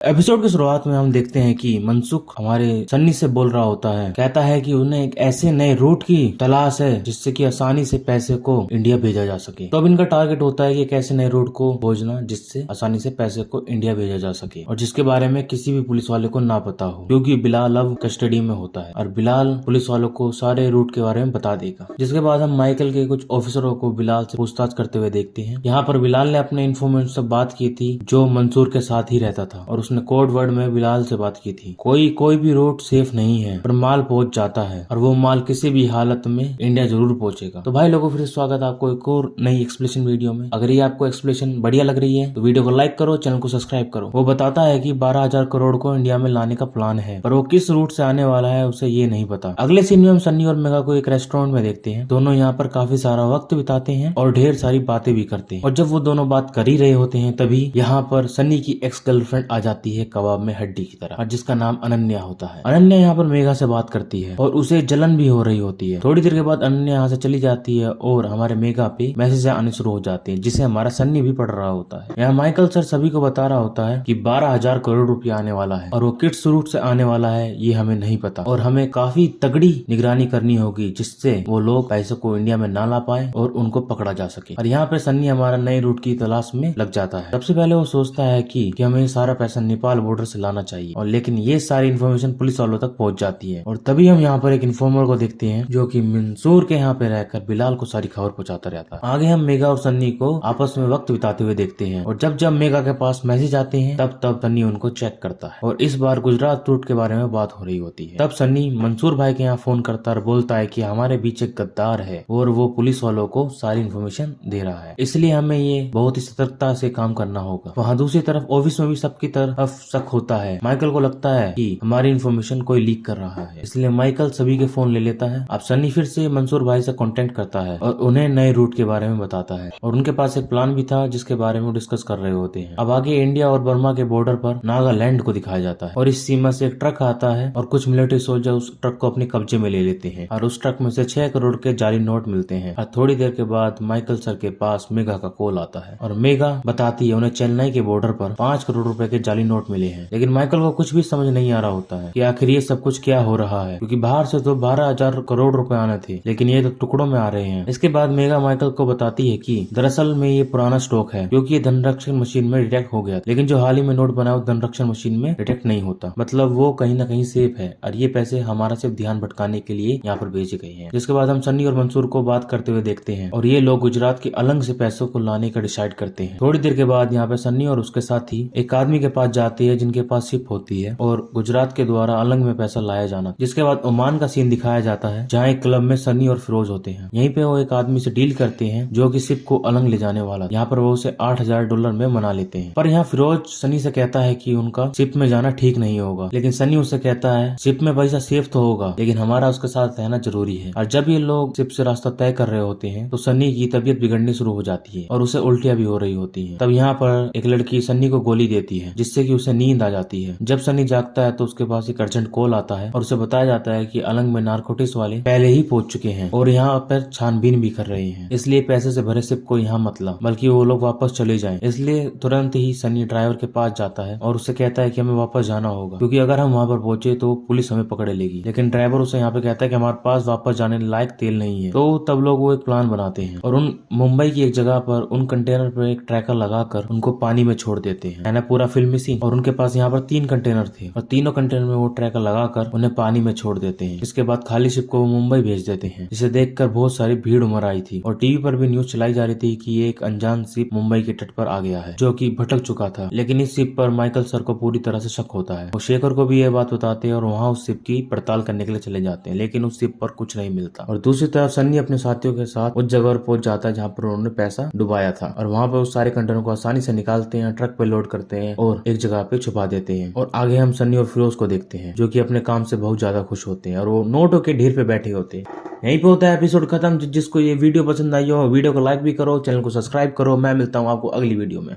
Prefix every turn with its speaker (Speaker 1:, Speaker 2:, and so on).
Speaker 1: Episode की शुरुआत में हम देखते हैं कि मनसुख हमारे सन्नी से बोल रहा होता है, कहता है कि उन्हें एक ऐसे नए रूट की तलाश है जिससे कि आसानी से पैसे को इंडिया भेजा जा सके। तो अब इनका टारगेट होता है कि एक ऐसे नए रूट को खोजना जिससे आसानी से पैसे को इंडिया भेजा जा सके और जिसके बारे में किसी भी पुलिस वाले को ना पता हो, क्योंकि बिलाल अब कस्टडी में होता है और बिलाल पुलिस वालों को सारे रूट के बारे में बता देगा। जिसके बाद हम माइकल के कुछ ऑफिसरों को बिलाल से पूछताछ करते हुए देखते हैं। यहाँ पर बिलाल ने अपने इन्फॉर्मेंट से बात की थी जो मंसूर के साथ ही रहता था और उसने कोड वर्ड में बिलाल से बात की थी। कोई भी रूट सेफ नहीं है पर माल पहुंच जाता है और वो माल किसी भी हालत में इंडिया जरूर पहुंचेगा। तो भाई लोगों, फिर स्वागत है आपको एक और नई एक्सप्लेनेशन वीडियो में। अगर ये आपको एक्सप्लेनेशन बढ़िया लग रही है तो वीडियो को लाइक करो, चैनल को सब्सक्राइब करो। वो बताता है कि 12,000 करोड़ को इंडिया में लाने का प्लान है, पर वो किस रूट से आने वाला है उसे ये नहीं पता। अगले सीन में हम सन्नी और मेगा को एक रेस्टोरेंट में देखते हैं। दोनों यहाँ पर काफी सारा वक्त बिताते हैं और ढेर सारी बातें भी करते हैं। और जब वो दोनों बात कर ही रहे होते हैं तभी यहाँ पर सन्नी की एक्स गर्लफ्रेंड आ जाती है कबाब में हड्डी की तरह, और जिसका नाम अनन्या होता है। अनन्या यहाँ पर मेघा से बात करती है और उसे जलन भी हो रही होती है। थोड़ी देर के बाद अनन्या यहाँ से चली जाती है और हमारे मेघा पे मैसेज आने शुरू हो जाते हैं जिसे हमारा सन्नी भी पढ़ रहा होता है। यहाँ माइकल सर सभी को बता रहा होता है कि 12,000 करोड़ रुपया आने वाला है और वो किस रूट से आने वाला है ये हमें नहीं पता और हमें काफी तगड़ी निगरानी करनी होगी जिससे वो लोग पैसे को इंडिया में ना ला पाए और उनको पकड़ा जा सके। और यहाँ पे सन्नी हमारा नए रूट की तलाश में लग जाता है। सबसे पहले वो सोचता है कि हमें सारा पैसा नेपाल बॉर्डर से लाना चाहिए, और लेकिन ये सारी इन्फॉर्मेशन पुलिस वालों तक पहुंच जाती है। और तभी हम यहाँ पर एक इन्फॉर्मर को देखते हैं जो कि मंसूर के यहाँ पे रहकर बिलाल को सारी खबर पहुंचाता रहता है। आगे हम मेगा और सन्नी को आपस में वक्त बिताते हुए देखते हैं और जब जब मेगा के पास मैसेज आते हैं तब तब सन्नी उनको चेक करता है और इस बार गुजरात रूट के बारे में बात हो रही होती है। तब सन्नी मंसूर भाई के यहाँ फोन करता और बोलता है कि हमारे बीच एक गद्दार है और वो पुलिस वालों को सारी इन्फॉर्मेशन दे रहा है, इसलिए हमें ये बहुत ही सतर्कता से काम करना होगा। वहाँ दूसरी तरफ ऑफिस में भी सबकी तरफ शक होता है। माइकल को लगता है कि हमारी इन्फॉर्मेशन कोई लीक कर रहा है, इसलिए माइकल सभी के फोन ले लेता है। अब सन्नी फिर से मंसूर भाई से कांटेक्ट करता है और उन्हें नए रूट के बारे में बताता है और उनके पास एक प्लान भी था जिसके बारे में डिस्कस कर रहे होते हैं। अब आगे इंडिया और बर्मा के बॉर्डर पर नागालैंड को दिखाया जाता है और इस सीमा से एक ट्रक आता है और कुछ मिलिट्री सोल्जर उस ट्रक को अपने कब्जे में ले लेते हैं और उस ट्रक में से 6 करोड़ के जाली नोट मिलते हैं। और थोड़ी देर के बाद माइकल सर के पास मेगा का कॉल आता है और मेगा बताती है उन्हें चेन्नई के बॉर्डर पर 5 करोड़ रुपए के जाली नोट मिले हैं। लेकिन माइकल को कुछ भी समझ नहीं आ रहा होता है कि आखिर ये सब कुछ क्या हो रहा है, क्योंकि बाहर से तो 12,000 करोड़ रुपए आने थे लेकिन ये तो टुकड़ों में आ रहे हैं। इसके बाद मेगा माइकल को बताती है कि दरअसल में ये पुराना स्टॉक है क्योंकि ये धनरक्षण मशीन में डिटेक्ट हो गया, लेकिन जो हाल ही में नोट बना वो धनरक्षण मशीन में डिटेक्ट नहीं होता, मतलब वो कहीं ना कहीं सेफ है और ये पैसे हमारा सिर्फ ध्यान भटकाने के लिए यहाँ पर भेजे गए हैं। जिसके बाद हम सन्नी और मंसूर को बात करते हुए देखते हैं और ये लोग गुजरात के अलंग से पैसों को लाने का डिसाइड करते हैं। थोड़ी देर के बाद यहाँ पे सन्नी और उसके साथी एक आदमी के पास जाते हैं जिनके पास शिप होती है और गुजरात के द्वारा अलंग में पैसा लाया जाना। जिसके बाद ओमान का सीन दिखाया जाता है जहाँ एक क्लब में सन्नी और फिरोज होते हैं। यहीं पे वो एक आदमी से डील करते हैं जो कि शिप को अलंग ले जाने वाला। यहाँ पर वो उसे $8,000 में मना लेते हैं, पर यहाँ फिरोज सन्नी से कहता है कि उनका शिप में जाना ठीक नहीं होगा, लेकिन सन्नी उसे कहता है शिप में पैसा सेफ तो होगा लेकिन हमारा उसके साथ रहना जरूरी है। और जब ये लोग शिप से रास्ता तय कर रहे होते हैं तो सन्नी की तबीयत बिगड़नी शुरू हो जाती है और उसे उल्टियां भी हो रही होती है। तब यहाँ पर एक लड़की सन्नी को गोली देती है जिससे कि उसे नींद आ जाती है। जब सन्नी जागता है तो उसके पास एक अर्जेंट कॉल आता है और उसे बताया जाता है कि अलंग में नारकोटिक्स वाले पहले ही पहुंच चुके हैं और यहाँ पर छानबीन भी कर रहे हैं, इसलिए पैसे से भरे शिप को यहाँ मत ला बल्कि वो लोग वापस चले जाएं। इसलिए तुरंत ही सन्नी ड्राइवर के पास जाता है और उससे कहता है कि हमें वापस जाना होगा क्योंकि अगर हम वहाँ पर पहुंचे तो पुलिस हमें पकड़े लेगी। लेकिन ड्राइवर उसे यहाँ पे कहता है कि हमारे पास वापस जाने लायक तेल नहीं है। तो तब लोग वो एक प्लान बनाते हैं और उन मुंबई की एक जगह पर उन कंटेनर पर एक ट्रैकर लगाकर उनको पानी में छोड़ देते हैं, है ना पूरा फिल्मी सीन। और उनके पास यहाँ पर 3 कंटेनर थे और तीनों कंटेनर में वो ट्रैकर लगाकर उन्हें पानी में छोड़ देते हैं। इसके बाद खाली शिप को वो मुंबई भेज देते हैं, जिसे देखकर बहुत सारी भीड़ उमड़ आई थी और टीवी पर भी न्यूज चलाई जा रही थी कि ये एक अनजान शिप मुंबई के तट पर आ गया है जो कि भटक चुका था। लेकिन इस शिप पर माइकल सर को पूरी तरह से शक होता है। वो शेखर को भी ये बात बताते हैं और वहाँ उस शिप की पड़ताल करने के लिए चले जाते हैं, लेकिन उस शिप पर कुछ नहीं मिलता। और दूसरी तरफ सन्नी अपने साथियों के साथ उस जगह पर पहुंच जाता है जहाँ पर उन्होंने पैसा डुबाया था और वहाँ पर उस सारे कंटेनर को आसानी से निकालते हैं, ट्रक पे लोड करते हैं और एक जगह पे छुपा देते हैं। और आगे हम सन्नी और फिरोज को देखते हैं जो कि अपने काम से बहुत ज्यादा खुश होते हैं और वो नोटों के ढेर पे बैठे होते हैं। यहीं पे होता है एपिसोड खत्म। जिसको ये वीडियो पसंद आई हो वीडियो को लाइक भी करो, चैनल को सब्सक्राइब करो। मैं मिलता हूँ आपको अगली वीडियो में।